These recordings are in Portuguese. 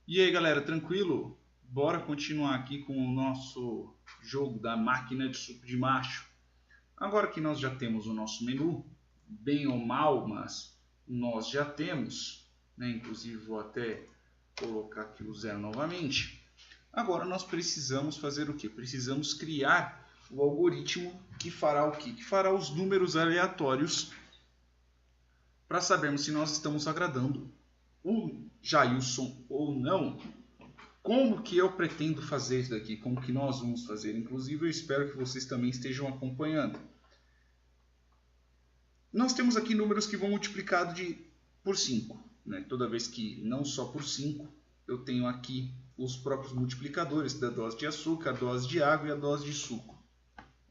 E aí galera, tranquilo? Bora continuar aqui com o nosso jogo da máquina de suco de macho. Agora que nós já temos o nosso menu, bem ou mal, mas nós já temos, né? Inclusive vou até colocar aqui o zero novamente. Agora nós precisamos fazer o que? Precisamos criar o algoritmo que fará o quê? Que fará os números aleatórios para sabermos se nós estamos agradando o Jailson ou não. Como que eu pretendo fazer isso daqui? Como que nós vamos fazer? Inclusive eu espero que vocês também estejam acompanhando. Nós temos aqui números que vão multiplicado por 5. Né? Toda vez que não só por 5, eu tenho aqui os próprios multiplicadores da dose de açúcar, a dose de água e a dose de suco.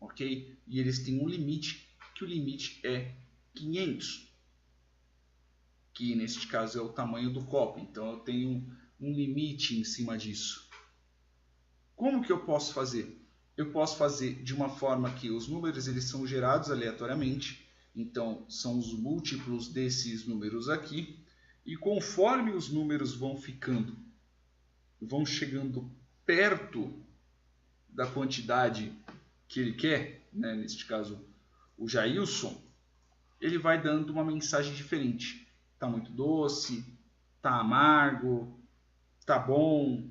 Ok? E eles têm um limite, que o limite é 500. Que neste caso é o tamanho do copo. Então eu tenho um limite em cima disso. Como que eu posso fazer? Eu posso fazer de uma forma que os números eles são gerados aleatoriamente. Então são os múltiplos desses números aqui. E conforme os números vão chegando perto da quantidade que ele quer, né? Neste caso o Jailson, ele vai dando uma mensagem diferente. Tá muito doce, tá amargo, tá bom,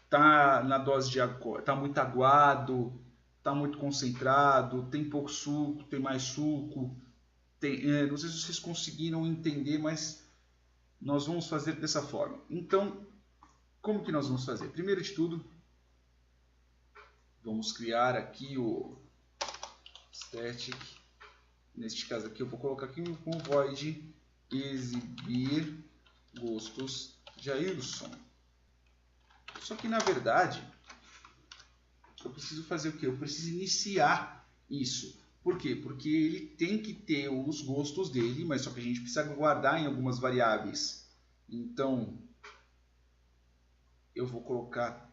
tá na dose de água, tá muito aguado, tá muito concentrado, tem pouco suco, tem mais suco. Não sei se vocês conseguiram entender, mas nós vamos fazer dessa forma. Então, como que nós vamos fazer? Primeiro de tudo, vamos criar aqui o static. Neste caso aqui, eu vou colocar aqui um void exibir gostos Jailson. Só que na verdade, eu preciso fazer o quê? Eu preciso iniciar isso. Por quê? Porque ele tem que ter os gostos dele, mas só que a gente precisa guardar em algumas variáveis. Então, eu vou colocar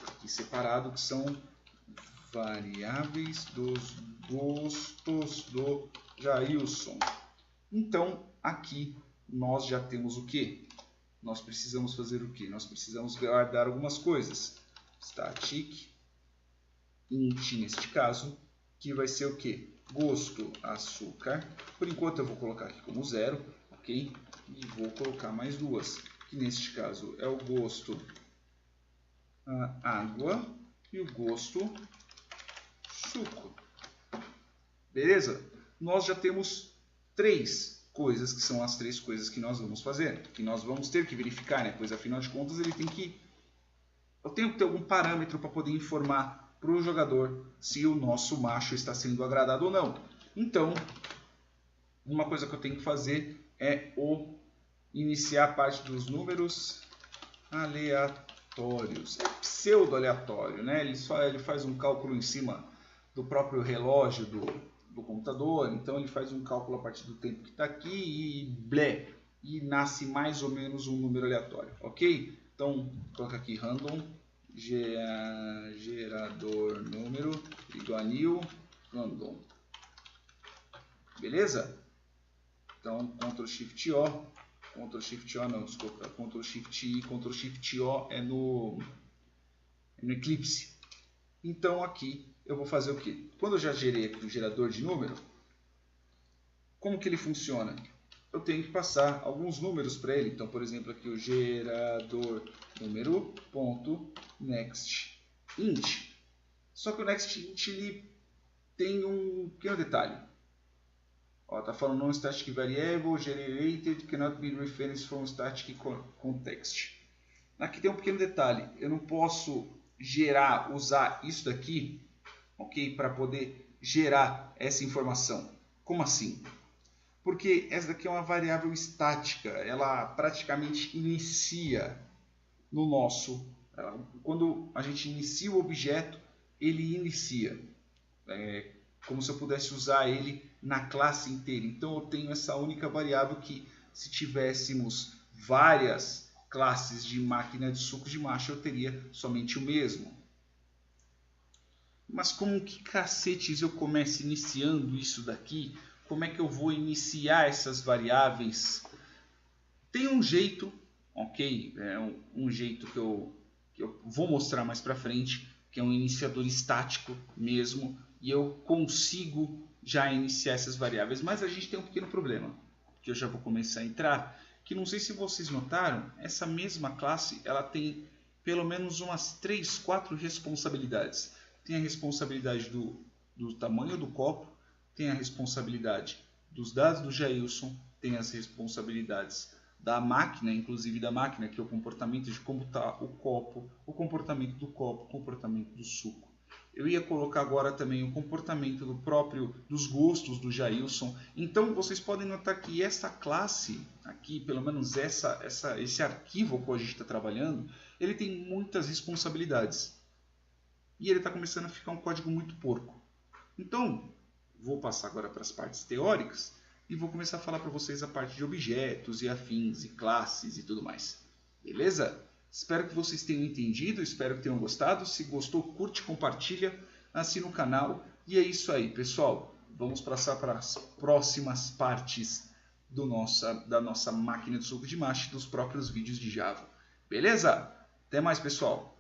aqui separado, que são variáveis dos gostos do Jailson. Então, aqui nós já temos o quê? Nós precisamos fazer o quê? Nós precisamos guardar algumas coisas. Static int, neste caso, que vai ser o quê? Gosto açúcar. Por enquanto eu vou colocar aqui como 0, ok? E vou colocar mais duas, que neste caso é o gosto água e o gosto suco. Beleza? Nós já temos três coisas, que são as três coisas que nós vamos fazer, que nós vamos ter que verificar, né? Pois afinal de contas eu tenho que ter algum parâmetro para poder informar para o jogador se o nosso macho está sendo agradado ou não. Então, uma coisa que eu tenho que fazer é iniciar a parte dos números aleatórios. É pseudo aleatório, né? Ele faz um cálculo em cima do próprio relógio do computador, então ele faz um cálculo a partir do tempo que está aqui e nasce mais ou menos um número aleatório, ok? Então, coloca aqui random gerador número igual a new random. Beleza? Então, Ctrl Shift O, Ctrl Shift O não, desculpa, Ctrl Shift I, Ctrl Shift O é no Eclipse. Então, aqui eu vou fazer o quê? Quando eu já gerei aqui o gerador de número, como que ele funciona? Eu tenho que passar alguns números para ele. Então, por exemplo, aqui o gerador número ponto next int. Só que o next int ele tem um pequeno detalhe. Está falando non static variable generated cannot be referenced from static context. Aqui tem um pequeno detalhe. Eu não posso usar isso daqui, ok, para poder gerar essa informação. Como assim? Porque essa daqui é uma variável estática, ela praticamente inicia no nosso... Quando a gente inicia o objeto, ele inicia. É como se eu pudesse usar ele na classe inteira. Então eu tenho essa única variável que, se tivéssemos várias classes de máquina de suco de macho, eu teria somente o mesmo. Mas como que cacetes eu começo iniciando isso daqui? Como é que eu vou iniciar essas variáveis? Tem um jeito, ok? É um jeito que eu vou mostrar mais para frente, que é um iniciador estático mesmo, e eu consigo já iniciar essas variáveis, mas a gente tem um pequeno problema, que eu já vou começar a entrar, que não sei se vocês notaram, essa mesma classe ela tem pelo menos umas 3, 4 responsabilidades. Tem a responsabilidade do tamanho do copo, tem a responsabilidade dos dados do Jailson, tem as responsabilidades da máquina, inclusive da máquina, que é o comportamento de como está o copo, o comportamento do copo, o comportamento do suco. Eu ia colocar agora também o comportamento dos gostos do Jailson. Então vocês podem notar que essa classe aqui, pelo menos esse arquivo que a gente está trabalhando, ele tem muitas responsabilidades. E ele está começando a ficar um código muito porco. Então, vou passar agora para as partes teóricas e vou começar a falar para vocês a parte de objetos e afins e classes e tudo mais. Beleza? Espero que vocês tenham entendido, espero que tenham gostado. Se gostou, curte, compartilha, assina o canal. E é isso aí, pessoal. Vamos passar para as próximas partes da nossa máquina de suco de mache, dos próprios vídeos de Java. Beleza? Até mais, pessoal.